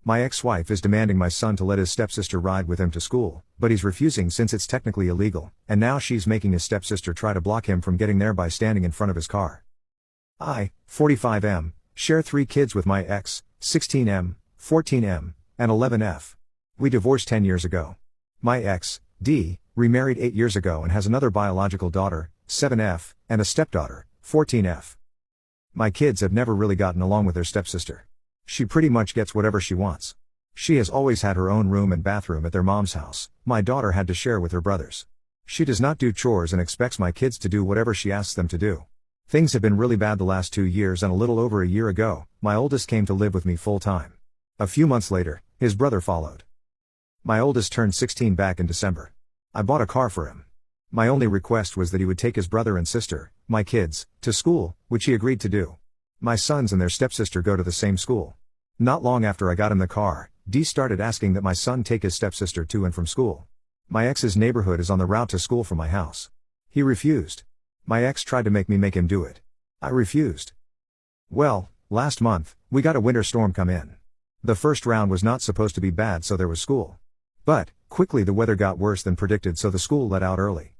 My ex-wife is demanding my son to let his stepsister ride with him to school, but he's refusing since it's technically illegal, and now she's making his stepsister try to block him from getting there by standing in front of his car. I, 45M, share 3 kids with my ex, 16M, 14M, and 11F. We divorced 10 years ago. My ex, D, remarried 8 years ago and has another biological daughter, 7F, and a stepdaughter, 14F. My kids have never really gotten along with their stepsister. She pretty much gets whatever she wants. She has always had her own room and bathroom at their mom's house. My daughter had to share with her brothers. She does not do chores and expects my kids to do whatever she asks them to do. Things have been really bad the last 2 years, and a little over a year ago, my oldest came to live with me full time. A few months later, his brother followed. My oldest turned 16 back in December. I bought a car for him. My only request was that he would take his brother and sister, my kids, to school, which he agreed to do. My sons and their stepsister go to the same school. Not long after I got in the car, D started asking that my son take his stepsister to and from school. My ex's neighborhood is on the route to school from my house. He refused. My ex tried to make me make him do it. I refused. Well, last month, we got a winter storm come in. The first round was not supposed to be bad, so there was school. But, quickly the weather got worse than predicted, so the school let out early.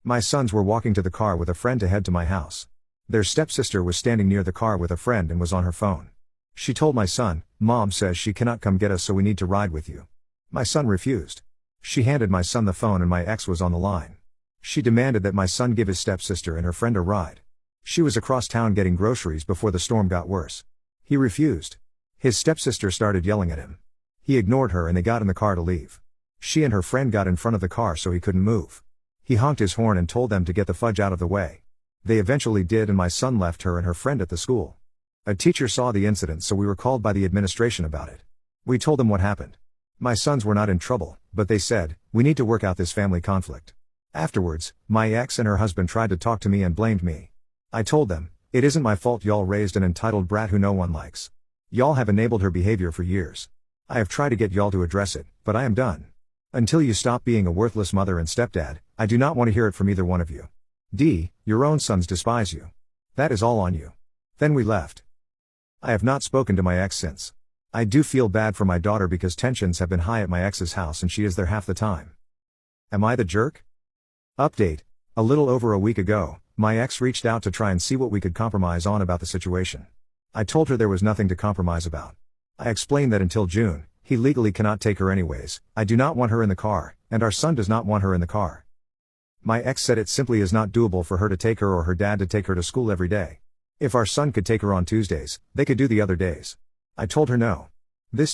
My sons were walking to the car with a friend to head to my house. Their stepsister was standing near the car with a friend and was on her phone. She told my son, "Mom says she cannot come get us, so we need to ride with you." My son refused. She handed my son the phone and my ex was on the line. She demanded that my son give his stepsister and her friend a ride. She was across town getting groceries before the storm got worse. He refused. His stepsister started yelling at him. He ignored her and they got in the car to leave. She and her friend got in front of the car so he couldn't move. He honked his horn and told them to get the fudge out of the way. They eventually did, and my son left her and her friend at the school. A teacher saw the incident, so we were called by the administration about it. We told them what happened. My sons were not in trouble, but they said, "We need to work out this family conflict." Afterwards, my ex and her husband tried to talk to me and blamed me. I told them, "It isn't my fault y'all raised an entitled brat who no one likes. Y'all have enabled her behavior for years. I have tried to get y'all to address it, but I am done. Until you stop being a worthless mother and stepdad, I do not want to hear it from either one of you. D, your own sons despise you. That is all on you." Then we left. I have not spoken to my ex since. I do feel bad for my daughter because tensions have been high at my ex's house and she is there half the time. Am I the jerk? Update. A little over a week ago, my ex reached out to try and see what we could compromise on about the situation. I told her there was nothing to compromise about. I explained that until June, he legally cannot take her anyways. I do not want her in the car, and our son does not want her in the car. My ex said it simply is not doable for her to take her or her dad to take her to school every day. If our son could take her on Tuesdays, they could do the other days. I told her no. This